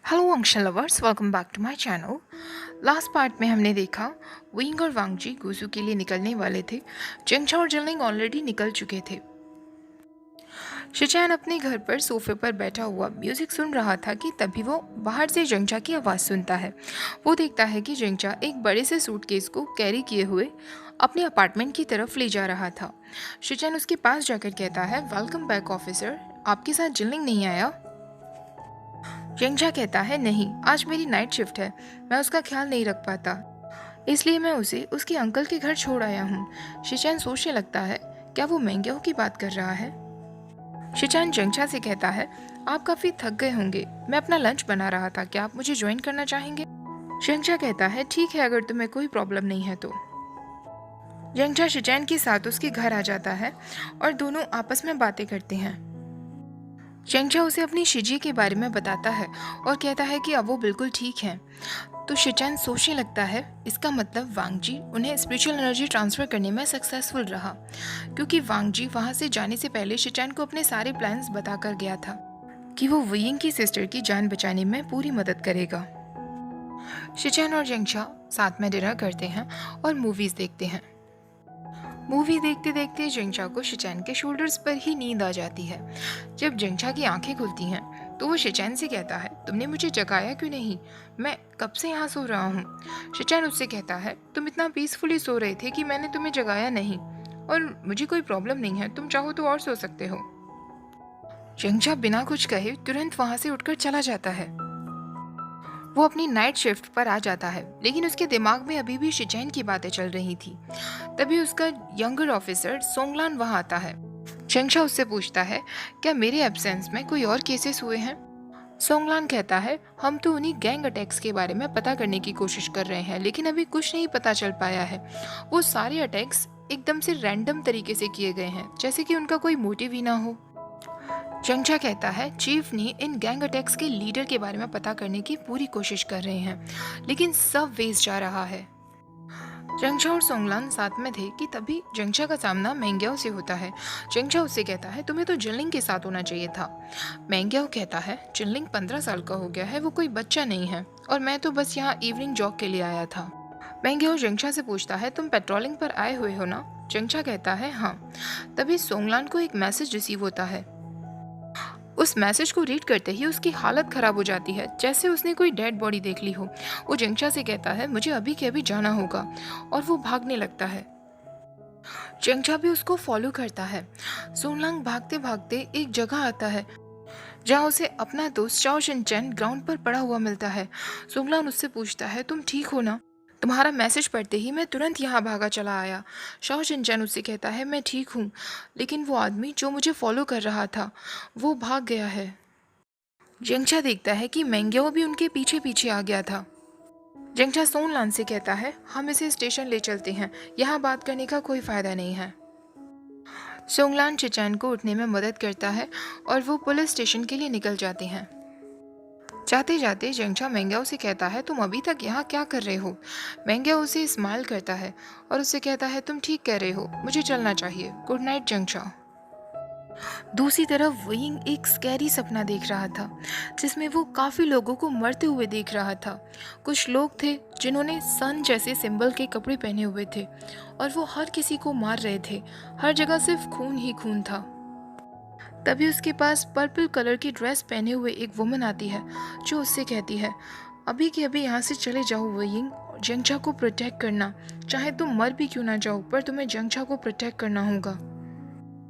Hello action lovers, welcome back to my channel. Last part में हमने देखा wing और वांगजी गुजू के लिए निकलने वाले थे। जंगचा और जलिंग ऑलरेडी निकल चुके थे। शिचैन अपने घर पर सोफे पर बैठा हुआ म्यूजिक सुन रहा था कि तभी वो बाहर से जंगचा की आवाज़ सुनता है। वो देखता है कि जंगचा एक बड़े से सूटकेस को कैरी किए हुए अपने अपार्टमेंट की तरफ ले जा रहा था। शिचैन उसके पास जाकर कहता है, वेलकम बैक ऑफिसर, आपके साथ जलिंग नहीं आया? जंगचा कहता है, नहीं, आज मेरी नाइट शिफ्ट है, मैं उसका ख्याल नहीं रख पाता, इसलिए मैं उसे उसके अंकल के घर छोड़ आया हूँ। शिचैन सोचने लगता है, क्या वो मेंग्याओ की बात कर रहा है? शिचैन जंगचा से कहता है, आप काफ़ी थक गए होंगे, मैं अपना लंच बना रहा था, क्या आप मुझे ज्वाइन करना चाहेंगे? जंगचा कहता है, ठीक है, अगर तुम्हें कोई प्रॉब्लम नहीं है तो। जंगचा शिचैन के साथ उसके घर आ जाता है और दोनों आपस में बातें करते हैं। जंगचा उसे अपनी शिजी के बारे में बताता है और कहता है कि अब वो बिल्कुल ठीक हैं। तो शिचैन सोचने लगता है, इसका मतलब वांगजी उन्हें स्पिरिचुअल एनर्जी ट्रांसफ़र करने में सक्सेसफुल रहा, क्योंकि वांगजी वहाँ से जाने से पहले शिचैन को अपने सारे प्लान्स बताकर गया था कि वो वियिंग की सिस्टर की जान बचाने में पूरी मदद करेगा। शिचैन और जंगचा साथ में डिनर करते हैं और मूवीज़ देखते हैं। मूवी देखते देखते जंगचा को शिचैन के शोल्डर्स पर ही नींद आ जाती है। जब जंगचा की आंखें खुलती हैं तो वो शिचैन से कहता है, तुमने मुझे जगाया क्यों नहीं, मैं कब से यहाँ सो रहा हूँ। शिचैन उससे कहता है, तुम इतना पीसफुली सो रहे थे कि मैंने तुम्हें जगाया नहीं, और मुझे कोई प्रॉब्लम नहीं है, तुम चाहो तो और सो सकते हो। जंगचा बिना कुछ कहे तुरंत वहाँ से उठकर चला जाता है। वो अपनी नाइट शिफ्ट पर आ जाता है, लेकिन उसके दिमाग में अभी भी शिचैन की बातें चल रही थी। तभी उसका यंगर ऑफिसर सोंगलान वहां आता है। जंगचा उससे पूछता है, क्या मेरे एब्सेंस में कोई और केसेस हुए हैं? सोंगलान कहता है, हम तो उन्हीं गैंग अटैक्स के बारे में पता करने की कोशिश कर रहे हैं, लेकिन अभी कुछ नहीं पता चल पाया है। वो सारे अटैक्स एकदम से रैंडम तरीके से किए गए हैं, जैसे कि उनका कोई मोटिव ही ना हो। जंगचा कहता है, चीफ ने इन गैंग अटैक्स के लीडर के बारे में पता करने की पूरी कोशिश कर रहे हैं, लेकिन सब वेस्ट जा रहा है। जंगचा और सोंगलान साथ में थे कि तभी जंगचा का सामना मेंग्याओ से होता है। जंगचा उससे कहता है, तुम्हें तो जिनलिंग के साथ होना चाहिए था। मेंग्याओ कहता है, जिनलिंग 15 साल का हो गया है, वो कोई बच्चा नहीं है, और मैं तो बस यहाँ इवनिंग जॉग के लिए आया था। मेंग्याओ जंगचा से पूछता है, तुम पेट्रोलिंग पर आए हुए हो ना? जंगचा कहता है, हाँ। तभी सोंगलान को एक मैसेज रिसीव होता है। उस मैसेज को रीड करते ही उसकी हालत खराब हो जाती है, जैसे उसने कोई डेड बॉडी देख ली हो। वो जंगचा से कहता है, मुझे अभी के अभी जाना होगा, और वो भागने लगता है। जंगचा भी उसको फॉलो करता है। सोनलांग भागते भागते एक जगह आता है जहाँ उसे अपना दोस्त चाओ शिनचैन ग्राउंड पर पड़ा हुआ मिलता है। सोंगलान उससे पूछता है, तुम ठीक हो ना? तुम्हारा मैसेज पढ़ते ही मैं तुरंत यहाँ भागा चला आया। शाओ शिनचैन उससे कहता है, मैं ठीक हूँ, लेकिन वो आदमी जो मुझे फॉलो कर रहा था वो भाग गया है। जंगचा देखता है कि मेंग्याओ भी उनके पीछे पीछे आ गया था। जंगचा सोनलान से कहता है, हम इसे स्टेशन ले चलते हैं, यहाँ बात करने का कोई फायदा नहीं है। सोंगलान चिचैन को उठने में मदद करता है और वो पुलिस स्टेशन के लिए निकल जाते हैं। जाते जाते जंगचा मेंग्याओ से कहता है, तुम अभी तक यहाँ क्या कर रहे हो? मेंग्याओ उसे स्माइल करता है और उससे कहता है, तुम ठीक कह रहे हो, मुझे चलना चाहिए, गुड नाइट जंगचा। दूसरी तरफ विंग एक स्कैरी सपना देख रहा था, जिसमें वो काफ़ी लोगों को मरते हुए देख रहा था। कुछ लोग थे जिन्होंने सन जैसे सिंबल के कपड़े पहने हुए थे, और वो हर किसी को मार रहे थे। हर जगह सिर्फ खून ही खून था। तभी उसके पास पर्पल कलर की ड्रेस पहने हुए एक वुमन आती है, जो उससे कहती है, अभी के अभी यहाँ से चले जाओ विंग, जंगचा को प्रोटेक्ट करना, चाहे तुम मर भी क्यों ना जाओ, पर तुम्हें जंगचा को प्रोटेक्ट करना होगा।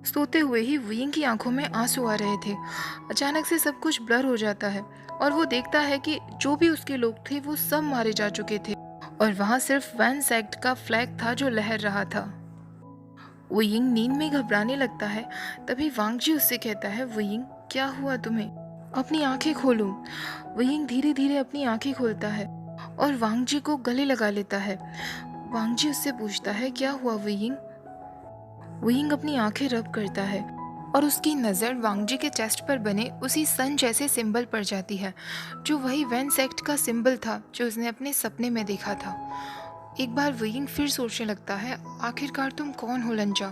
सोते हुए ही विंग की आंखों में आंसू आ रहे थे। अचानक से सब कुछ ब्लर हो जाता है और वो देखता है कि जो भी उसके लोग थे वो सब मारे जा चुके थे, और वहाँ सिर्फ वैन सेक्ट का फ्लैग था जो लहर रहा था। विंग नींद में घबराने लगता है। तभी वांगजी उससे कहता है, विंग, क्या हुआ तुम्हें? अपनी आंखें खोलो। विंग धीरे धीरे अपनी आंखें खोलता है और वांगजी को गले लगा लेता है। वांगजी उससे पूछता है, क्या हुआ विंग? विंग अपनी आंखें रब करता है और उसकी नज़र वांगजी के चेस्ट पर बने उसी सन जैसे सिंबल पर जाती है, जो वही वैन सेक्ट का सिंबल था जो उसने अपने सपने में देखा था। एक बार विंग फिर सोचने लगता है, आखिरकार तुम कौन हो लंजा?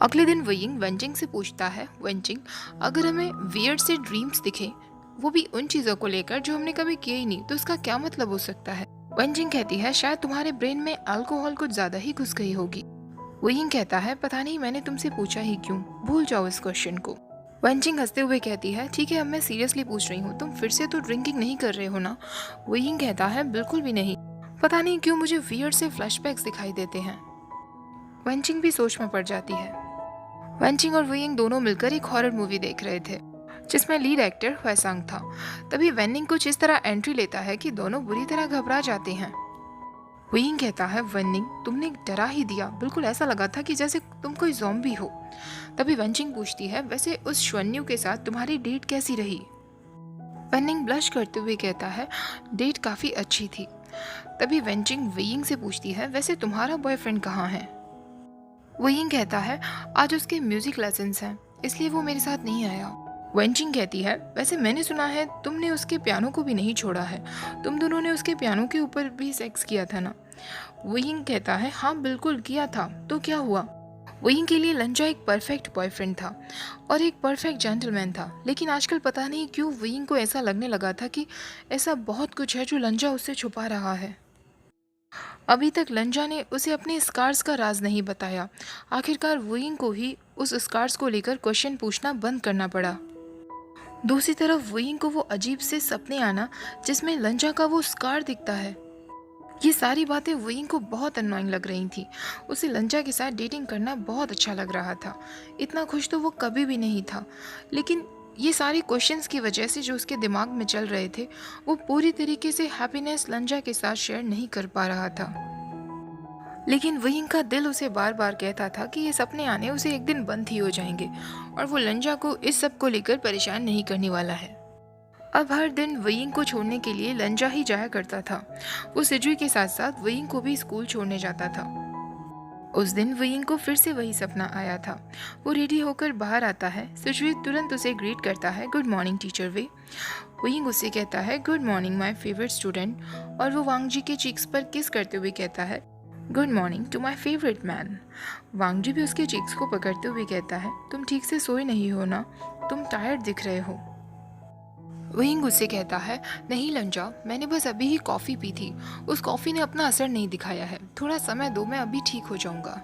अगले दिन विंग वेंजिंग से पूछता है, वेंजिंग, अगर हमें वियर्ड से ड्रीम्स दिखे वो भी उन चीज़ों को लेकर जो हमने कभी किए ही नहीं, तो उसका क्या मतलब हो सकता है? वंजिंग कहती है शायद तुम्हारे ब्रेन में अल्कोहल कुछ ज़्यादा ही घुस गई होगी। वोइंग कहता है पता नहीं मैंने तुमसे पूछा ही क्यों, भूल जाओ इस क्वेश्चन को। वंजिंग हंसते हुए कहती है ठीक है अब मैं सीरियसली पूछ रही हूँ, तुम फिर से तो ड्रिंकिंग नहीं कर रहे हो ना? वोइंग कहता है बिल्कुल भी नहीं, पता नहीं क्यों मुझे वियर्ड से फ्लैशबैक्स दिखाई देते हैं। वंजिंग भी सोच में पड़ जाती है। वंजिंग और वोइंग दोनों मिलकर एक हॉरर मूवी देख रहे थे जिसमें लीड एक्टर ह्वेसांग था। तभी वेनिंग कुछ इस तरह एंट्री लेता है कि दोनों बुरी तरह घबरा जाते हैं। वोइंग कहता है वेनिंग तुमने डरा ही दिया, बिल्कुल ऐसा लगा था कि जैसे तुम कोई ज़ॉम्बी हो। तभी वेंजिंग पूछती है वैसे उस श्वन्यू के साथ तुम्हारी डेट कैसी रही? वेनिंग ब्लश करते हुए कहता है डेट काफ़ी अच्छी थी। तभी वेंजिंग वेइंग से पूछती है वैसे तुम्हारा बॉयफ्रेंड कहाँ है? वेइंग कहता है आज उसके म्यूजिक लेसन्स हैं इसलिए वो मेरे साथ नहीं आया। वेंजिंग कहती है वैसे मैंने सुना है तुमने उसके पियानो को भी नहीं छोड़ा है, तुम दोनों ने उसके पियानो के ऊपर भी सेक्स किया था ना? वेइंग कहता है हाँ बिल्कुल किया था, तो क्या हुआ? वेइंग के लिए लंजा एक परफेक्ट बॉयफ्रेंड था और एक परफेक्ट जेंटलमैन था, लेकिन आजकल पता नहीं क्यों वेइंग को ऐसा लगने लगा था कि ऐसा बहुत कुछ है जो लंजा उससे छुपा रहा है। अभी तक लंजा ने उसे अपने स्कार्स का राज नहीं बताया। आखिरकार वेइंग को ही उस स्कार्स को लेकर क्वेश्चन पूछना बंद करना पड़ा। दूसरी तरफ वेइंग को वो अजीब से सपने आना जिसमें लंजा का वो स्कार दिखता है। ये सारी बातें वेइंग को बहुत अननोइंग लग रही थी। उसे लंजा के साथ डेटिंग करना बहुत अच्छा लग रहा था, इतना खुश तो वो कभी भी नहीं था। लेकिन ये सारे क्वेश्चंस की वजह से जो उसके दिमाग में चल रहे थे वो पूरी तरीके से हैप्पीनेस लंजा के साथ शेयर नहीं कर पा रहा था। लेकिन वेइंग का दिल उसे बार बार कहता था कि ये सपने आने उसे एक दिन बंद ही हो जाएंगे और वो लंजा को इस सब को लेकर परेशान नहीं करने वाला है। अब हर दिन वेइंग को छोड़ने के लिए लंजा ही जाया करता था। वो सिजुई के साथ साथ वेइंग को भी स्कूल छोड़ने जाता था। उस दिन वेइंग को फिर से वही सपना आया था। वो रेडी होकर बाहर आता है, सिजुई तुरंत उसे ग्रीट करता है गुड मॉर्निंग टीचर वे। वेइंग उससे कहता है good morning my favourite student और वो वांगजी के चीक्स पर किस करते हुए कहता है good morning to my favourite man. वांगजी भी उसके चीक्स को पकड़ते हुए कहता है तुम ठीक से सोए नहीं हो ना, तुम टायर्ड दिख रहे हो। वेइंग उससे कहता है नहीं लंजा, मैंने बस अभी ही कॉफ़ी पी थी, उस कॉफ़ी ने अपना असर नहीं दिखाया है, थोड़ा समय दो मैं अभी ठीक हो जाऊंगा।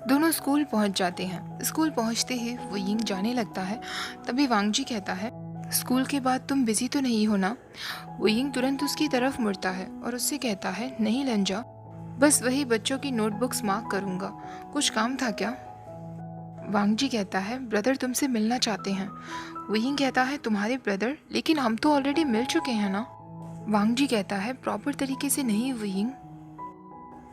दोनों स्कूल पहुंच जाते हैं। स्कूल पहुंचते ही वेइंग जाने लगता है। तभी वांगजी कहता है स्कूल के बाद तुम बिजी तो नहीं हो ना? वेइंग तुरंत उसकी तरफ मुड़ता है और उससे कहता है नहीं लंजा, बस वही बच्चों की नोटबुक्स मार्क करूंगा, कुछ काम था क्या? वांगजी कहता है ब्रदर तुमसे मिलना चाहते हैं। वेइंग कहता है तुम्हारे ब्रदर, लेकिन हम तो ऑलरेडी मिल चुके हैं ना? वांगजी कहता है प्रॉपर तरीके से नहीं वेइंग।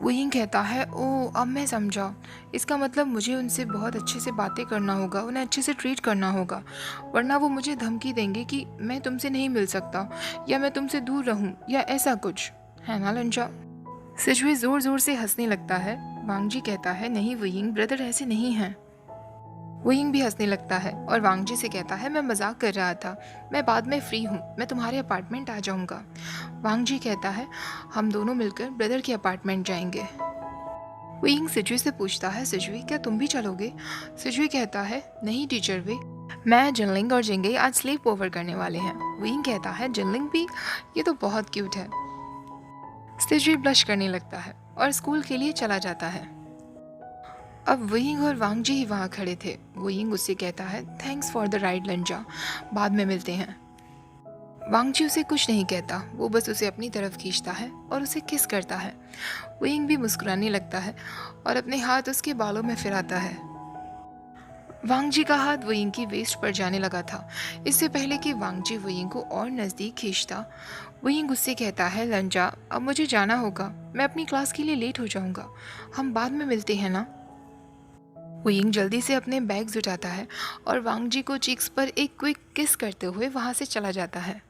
वेइंग कहता है ओ अब मैं समझा, इसका मतलब मुझे उनसे बहुत अच्छे से बातें करना होगा, उन्हें अच्छे से ट्रीट करना होगा, वरना वो मुझे धमकी देंगे कि मैं तुमसे नहीं मिल सकता या मैं तुमसे दूर रहूं या ऐसा कुछ, है ना लंजा? सिजुई जोर जोर से हंसने लगता है। वांगजी कहता है नहीं वेइंग, ब्रदर ऐसे नहीं हैं। वेइंग भी हंसने लगता है और वांगजी से कहता है मैं मजाक कर रहा था, मैं बाद में फ्री हूँ, मैं तुम्हारे अपार्टमेंट आ जाऊँगा। वांगजी कहता है हम दोनों मिलकर ब्रदर के अपार्टमेंट जाएंगे। वेइंग सिजुई से पूछता है सिजुई क्या तुम भी चलोगे? सिजुई कहता है नहीं टीचर वे, मैं जिनलिंग और जिंगे आज स्लीप ओवर करने वाले हैं। वेइंग कहता है जिनलिंग भी, ये तो बहुत क्यूट है। सिजुई ब्लश करने लगता है और स्कूल के लिए चला जाता है। अब वेइंग और वांगजी ही वहाँ खड़े थे। वेइंग उससे कहता है थैंक्स फॉर द राइड लंजा, बाद में मिलते हैं। वांगजी उसे कुछ नहीं कहता, वो बस उसे अपनी तरफ खींचता है और उसे किस करता है। वेइंग भी मुस्कुराने लगता है और अपने हाथ उसके बालों में फिराता है। वांगजी का हाथ वेइंग की वेस्ट पर जाने लगा था। इससे पहले कि वांगजी वेइंग को और नज़दीक खींचता, वेइंग उससे कहता है लंजा अब मुझे जाना होगा, मैं अपनी क्लास के लिए लेट हो जाऊंगा, हम बाद में मिलते हैं ना? वेइंग जल्दी से अपने बैग्स उठाता है और वांगजी को चीक्स पर एक क्विक किस करते हुए वहाँ से चला जाता है।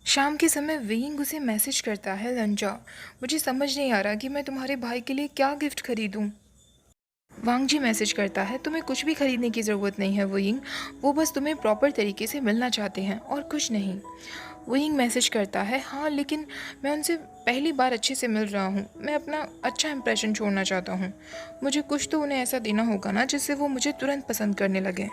शाम के समय वेइंग उसे मैसेज करता है लंजा मुझे समझ नहीं आ रहा कि मैं तुम्हारे भाई के लिए क्या गिफ्ट खरीदूँ। वांगजी मैसेज करता है तुम्हें कुछ भी खरीदने की ज़रूरत नहीं है वेइंग, वो बस तुम्हें प्रॉपर तरीके से मिलना चाहते हैं और कुछ नहीं। वेइंग मैसेज करता है हाँ लेकिन मैं उनसे पहली बार अच्छे से मिल रहा हूँ, मैं अपना अच्छा इंप्रेशन छोड़ना चाहता हूँ, मुझे कुछ तो उन्हें ऐसा देना होगा ना जिससे वो मुझे तुरंत पसंद करने लगे।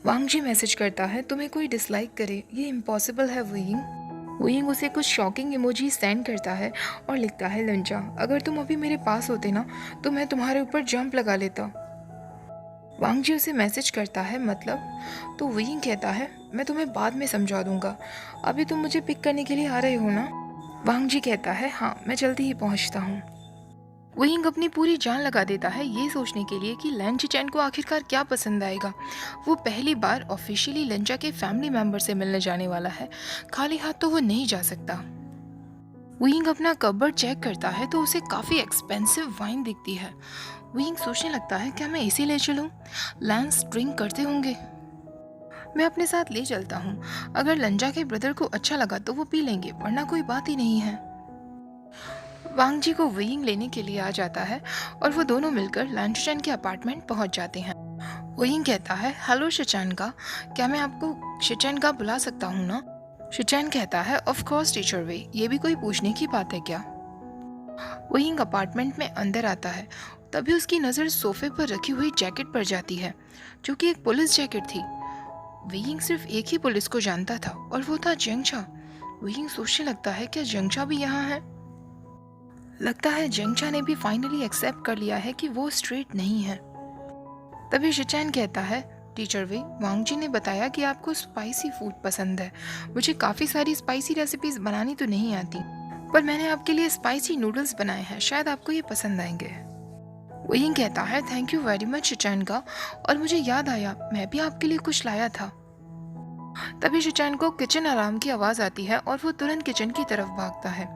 वांग जी मैसेज करता है, तुम्हें कोई डिसलाइक करे ये इम्पॉसिबल है वुयिंग। वुयिंग उसे कुछ शॉकिंग इमोजी सेंड करता है और लिखता है, लंजा अगर तुम अभी मेरे पास होते ना तो मैं तुम्हारे ऊपर जंप लगा लेता। वांग जी उसे मैसेज करता है, मतलब? तो वुयिंग कहता है, मैं तुम्हें बाद में समझा दूंगा, अभी तुम मुझे पिक करने के लिए आ रहे हो ना? वांग जी कहता है, हाँ मैं जल्दी ही पहुंचता हूँ। वुयिंग अपनी पूरी जान लगा देता है ये सोचने के लिए कि लैन चिचैन को आखिरकार क्या पसंद आएगा। वो पहली बार ऑफिशियली लंजा के फैमिली मेंबर से मिलने जाने वाला है, खाली हाथ तो वो नहीं जा सकता। वुयिंग अपना कपबोर्ड चेक करता है तो उसे काफ़ी एक्सपेंसिव वाइन दिखती है। वुयिंग सोचने लगता है, क्या मैं इसी ले चलूं? लैंस ड्रिंक करते होंगे, मैं अपने साथ ले चलता हूँ। अगर लंजा के ब्रदर को अच्छा लगा तो वो पी लेंगे, वरना कोई बात ही नहीं है। वांग जी को वुयिंग लेने के लिए आ जाता है और वो दोनों मिलकर लैंचुचैन के अपार्टमेंट पहुंच जाते हैं। वुयिंग कहता है, हेलो शिचैन का, क्या मैं आपको शिचैन का बुला सकता हूँ ना? शिचैन कहता है, ऑफ कोर्स टीचर वे, ये भी कोई पूछने की बात है क्या? वुयिंग अपार्टमेंट में अंदर आता है, तभी उसकी नज़र सोफे पर रखी हुई जैकेट पर जाती है, जो कि एक पुलिस जैकेट थी। वुयिंग सिर्फ एक ही पुलिस को जानता था और वो था जेंगचा। वुयिंग सोचने लगता है, क्या जेंगचा भी यहाँ है? लगता है जेंगचा ने भी फाइनली एक्सेप्ट कर लिया है कि वो स्ट्रेट नहीं है। तभी शिचैन कहता है, टीचर वे, वांग जी ने बताया कि आपको स्पाइसी फूड पसंद है। मुझे काफ़ी सारी स्पाइसी रेसिपीज बनानी तो नहीं आती, पर मैंने आपके लिए स्पाइसी नूडल्स बनाए हैं, शायद आपको ये पसंद आएंगे। वुयिंग कहता है, थैंक यू वेरी मच शिचैन का, और मुझे याद आया मैं भी आपके लिए कुछ लाया था। तभी शिचैन को किचन अलार्म की आवाज़ आती है और वो तुरंत किचन की तरफ भागता है।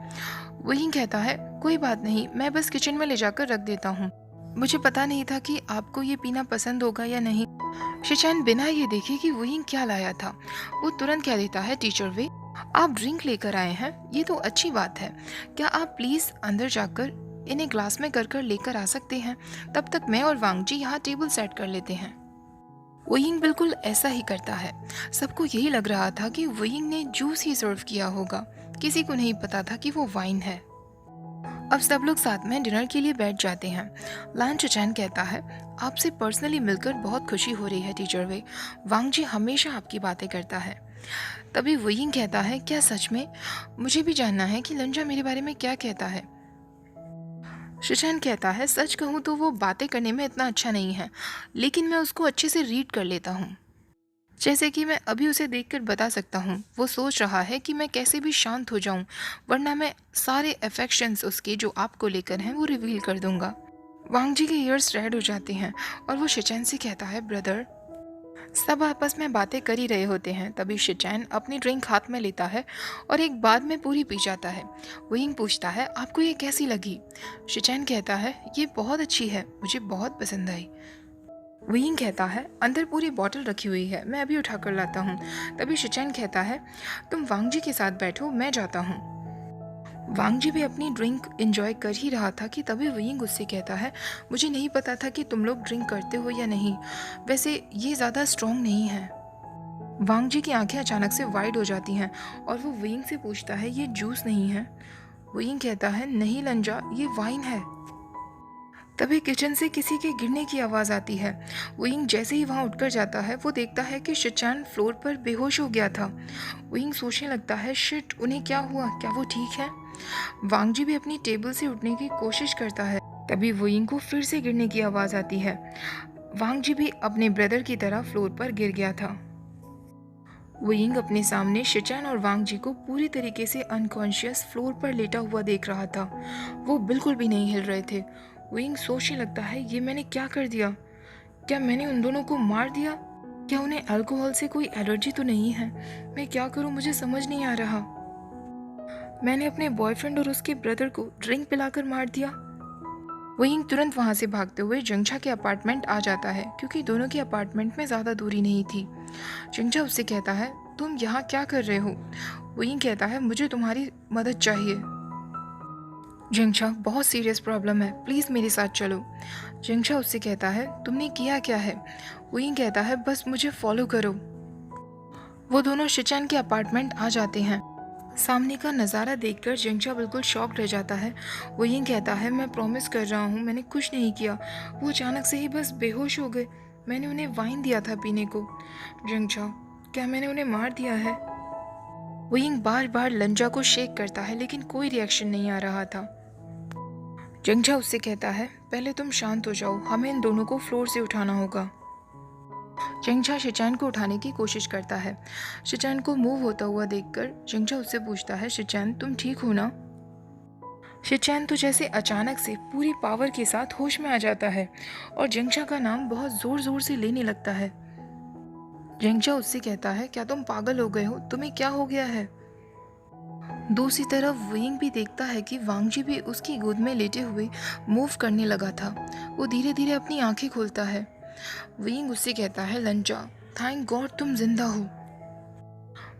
वुयिंग कहता है, कोई बात नहीं, मैं बस किचन में ले जाकर रख देता हूँ, मुझे पता नहीं था कि आपको ये पीना पसंद होगा या नहीं। शिचैन बिना ये देखे कि वुयिंग क्या लाया था, वो तुरंत कह देता है, टीचर वे, आप ड्रिंक लेकर आए हैं, ये तो अच्छी बात है, क्या आप प्लीज़ अंदर जाकर इन्हें ग्लास में कर लेकर आ सकते हैं? तब तक मैं और वांग जी यहाँ टेबल सेट कर लेते हैं। वुयिंग बिल्कुल ऐसा ही करता है। सबको यही लग रहा था कि वुयिंग ने जूस ही सर्व किया होगा, किसी को नहीं पता था कि वो वाइन है। अब सब लोग साथ में डिनर के लिए बैठ जाते हैं। लान चुचैन कहता है, आपसे पर्सनली मिलकर बहुत खुशी हो रही है टीचर वे, वांग जी हमेशा आपकी बातें करता है। तभी वुयिंग कहता है, क्या सच में? मुझे भी जानना है कि लंजा मेरे बारे में क्या कहता है। शिचैन कहता है, सच कहूँ तो वो बातें करने में इतना अच्छा नहीं है, लेकिन मैं उसको अच्छे से रीड कर लेता हूँ। जैसे कि मैं अभी उसे देखकर बता सकता हूँ, वो सोच रहा है कि मैं कैसे भी शांत हो जाऊँ, वरना मैं सारे अफेक्शंस उसके जो आपको लेकर हैं वो रिवील कर दूंगा। वांग जी के ईयर्स रेड हो जाते हैं और वो शिचैन से कहता है, ब्रदर। सब आपस में बातें कर ही रहे होते हैं, तभी शिचैन अपनी ड्रिंक हाथ में लेता है और एक बाद में पूरी पी जाता है। वुयिंग पूछता है, आपको ये कैसी लगी? शिचैन कहता है, ये बहुत अच्छी है, मुझे बहुत पसंद आई। वुयिंग कहता है, अंदर पूरी बॉटल रखी हुई है, मैं अभी उठा कर लाता हूँ। तभी शिचैन कहता है, तुम वांग जी के साथ बैठो, मैं जाता हूँ। वांग जी भी अपनी ड्रिंक एंजॉय कर ही रहा था कि तभी वुयिंग उससे कहता है, मुझे नहीं पता था कि तुम लोग ड्रिंक करते हो या नहीं, वैसे ये ज़्यादा स्ट्रॉन्ग नहीं है। वांग जी की आंखें अचानक से वाइड हो जाती हैं और वो वुयिंग से पूछता है, ये जूस नहीं है? वुयिंग कहता है, नहीं लंजा, ये वाइन है। तभी किचन से किसी के गिरने की आवाज़ आती है। वुयिंग जैसे ही वहाँ उठकर जाता है, वो देखता है कि शिचैन फ्लोर पर बेहोश हो गया था। वुयिंग सोचने लगता है, शिट, उन्हें क्या हुआ, क्या वो ठीक है? वांग जी भी अपनी टेबल से उठने की कोशिश करता है। तभी वुयिंग को फिर से गिरने की आवाज़ आती है। वांग जी भी अपने ब्रदर की तरह फ्लोर पर गिर गया था। वुयिंग अपने सामने शिचैन और वांग जी को पूरी तरीके से अनकॉन्शियस फ्लोर पर लेटा हुआ देख रहा था। वो बिल्कुल भी नहीं हिल रहे थे। वुयिंग सोचने लगता है, ये मैंने क्या कर दिया? क्या मैंने उन दोनों को मार दिया? क्या उन्हें अल्कोहल से कोई एलर्जी तो नहीं है? मैं क्या करूं, मुझे समझ नहीं आ रहा। मैंने अपने बॉयफ्रेंड और उसके ब्रदर को ड्रिंक पिलाकर मार दिया। वुयिंग तुरंत वहां से भागते हुए जंगछा के अपार्टमेंट आ जाता है, क्योंकि दोनों के अपार्टमेंट में ज़्यादा दूरी नहीं थी। जंगछा उससे कहता है, तुम यहाँ क्या कर रहे हो? वुयिंग कहता है, मुझे तुम्हारी मदद चाहिए। जंगछा, बहुत सीरियस प्रॉब्लम है, प्लीज़ मेरे साथ चलो। जंगछा उससे कहता है, तुमने किया क्या है? वुयिंग कहता है, बस मुझे फॉलो करो। वो दोनों शिचैन के अपार्टमेंट आ जाते हैं। सामने का नज़ारा देखकर जंगछा बिल्कुल शॉक रह जाता है। वुयिंग कहता है, मैं प्रॉमिस कर रहा हूँ, मैंने कुछ नहीं किया, वो अचानक से ही बस बेहोश हो गए, मैंने उन्हें वाइन दिया था पीने को। जंगचा, क्या मैंने उन्हें मार दिया है? वोइंग बार बार लंजा को शेक करता है लेकिन कोई रिएक्शन नहीं आ रहा था। जंगचा उससे कहता है, पहले तुम शांत हो जाओ, हमें इन दोनों को फ्लोर से उठाना होगा। जंगचा शिचैन को उठाने की कोशिश करता है। शिचैन को मूव होता हुआ देखकर जंगचा उससे पूछता है, शिचैन तुम ठीक हो ना? शिचैन तो जैसे अचानक से पूरी पावर के साथ होश में आ जाता है और जंगचा का नाम बहुत जोर जोर से लेने लगता है। जंगचा उससे कहता है, क्या तुम पागल हो गए हो? तुम्हें क्या हो गया है? दूसरी तरफ वेइंग भी देखता है कि वांगजी भी उसकी गोद में लेटे हुए मूव करने लगा था। वो धीरे धीरे अपनी आंखें खोलता है। वेइंग उससे कहता है, लंजा, थैंक गॉड तुम जिंदा हो।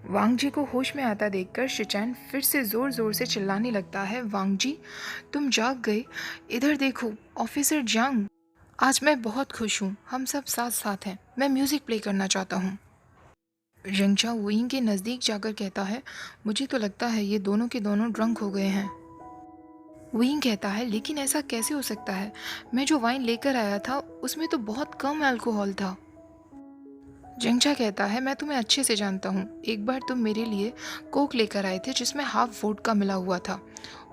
वांगजी को होश में आता देखकर शिचैन फिर से जोर जोर से चिल्लाने लगता है, वांगजी तुम जाग गए, इधर देखो, ऑफिसर जांग। आज मैं बहुत खुश हूँ, हम सब साथ साथ हैं, मैं म्यूजिक प्ले करना चाहता हूँ। जंगचा वेइंग के नज़दीक जाकर कहता है, मुझे तो लगता है ये दोनों के दोनों ड्रंक हो गए हैं। वेइंग कहता है, लेकिन ऐसा कैसे हो सकता है? मैं जो वाइन लेकर आया था उसमें तो बहुत कम अल्कोहल था। जंगचा कहता है, मैं तुम्हें अच्छे से जानता हूँ, एक बार तुम मेरे लिए कोक लेकर आए थे जिसमें हाफ वोडका मिला हुआ था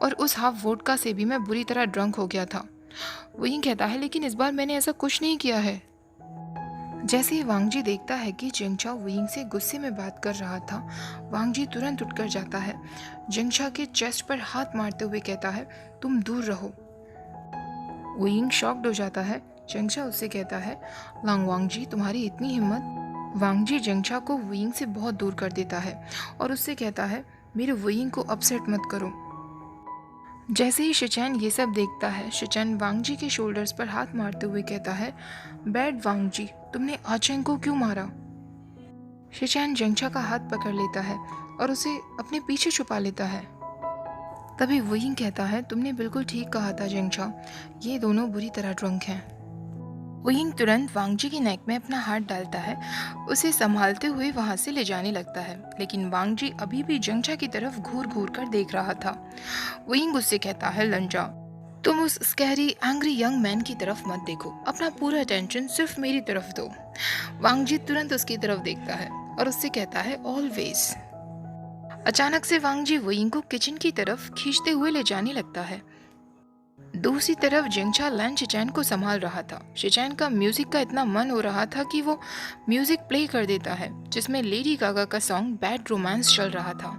और उस हाफ वोडका से भी मैं बुरी तरह ड्रंक हो गया था। वेइंग कहता है, लेकिन इस बार मैंने ऐसा कुछ नहीं किया है। जैसे ही वांगजी देखता है कि जंगचा वेइंग से गुस्से में बात कर रहा था, वांगजी तुरंत उठकर जाता है। जंगचा के चेस्ट पर हाथ मारते हुए कहता है, तुम दूर रहो। वेइंग शॉक्ड हो जाता है। जंगचा उससे कहता है, लांग वांगजी तुम्हारी इतनी हिम्मत। वांगजी जंगचा को वेइंग से बहुत दूर कर देता है और उससे कहता है, मेरे वेइंग को अपसेट मत करो। जैसे ही शिचैन ये सब देखता है, शिचैन वांगजी के शोल्डर्स पर हाथ मारते हुए कहता है, बैड वांगजी, तुमने आचेंग को क्यों मारा? शिचैन जंगचा का हाथ पकड़ लेता है और उसे अपने पीछे छुपा लेता है। तभी वेइंग कहता है, तुमने बिल्कुल ठीक कहा था जंगचा, ये दोनों बुरी तरह ड्रंक हैं। वेइंग तुरंत वांगजी की नेक में अपना हाथ डालता है, उसे संभालते हुए वहां से ले जाने लगता है, लेकिन वांगजी अभी भी जंगचा की तरफ घूर घूर कर देख रहा था। वेइंग उससे कहता है, लंजा, तुम उस स्कैरी एंग्री यंग मैन की तरफ मत देखो, अपना पूरा अटेंशन सिर्फ मेरी तरफ दो। वांगजी तुरंत उसकी तरफ देखता है और उससे कहता है, ऑलवेज। अचानक से वांगजी वेइंग को किचन की तरफ खींचते हुए ले जाने लगता है। दूसरी तरफ जंगचा लैन शिचैन को संभाल रहा था। शिचैन का म्यूजिक का इतना मन हो रहा था कि वो म्यूजिक प्ले कर देता है जिसमें लेडी गागा का सॉन्ग बैड रोमांस चल रहा था।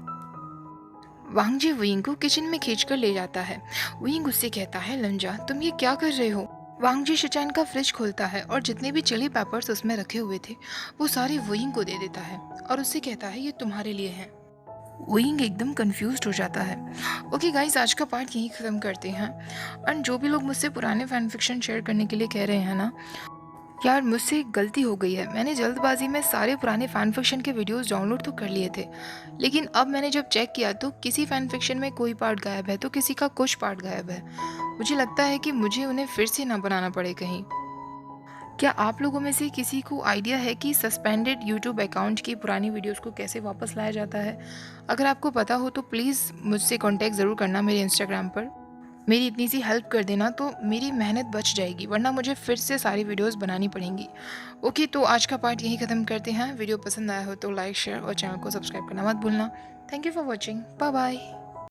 वांगजी वेइंग को किचन में खींचकर ले जाता है। वेइंग उससे कहता है, लंजा, तुम ये क्या कर रहे हो? वांगजी शिचैन का फ्रिज खोलता है और जितने भी चिली पेपर्स उसमें रखे हुए थे वो सारे वेइंग को दे देता है और उससे कहता है, ये तुम्हारे लिए है। वेइंग एकदम कंफ्यूज्ड हो जाता है। ओके गाइस, आज का पार्ट यहीं ख़त्म करते हैं। एंड जो भी लोग मुझसे पुराने फैन फिक्शन शेयर करने के लिए कह रहे हैं ना, यार मुझसे एक गलती हो गई है। मैंने जल्दबाजी में सारे पुराने फ़ैन फिक्शन के वीडियोस डाउनलोड तो कर लिए थे, लेकिन अब मैंने जब चेक किया तो किसी फ़ैन फिक्शन में कोई पार्ट गायब है तो किसी का कुछ पार्ट गायब है। मुझे लगता है कि मुझे उन्हें फिर से ना बनाना पड़े कहीं। क्या आप लोगों में से किसी को आइडिया है कि सस्पेंडेड यूट्यूब अकाउंट की पुरानी वीडियोस को कैसे वापस लाया जाता है? अगर आपको पता हो तो प्लीज़ मुझसे कांटेक्ट ज़रूर करना मेरे इंस्टाग्राम पर। मेरी इतनी सी हेल्प कर देना तो मेरी मेहनत बच जाएगी, वरना मुझे फिर से सारी वीडियोस बनानी पड़ेंगी। ओके, तो आज का पार्ट यहीं ख़त्म करते हैं। वीडियो पसंद आया हो तो लाइक, शेयर और चैनल को सब्सक्राइब करना मत भूलना। Thank you for watching. Bye bye.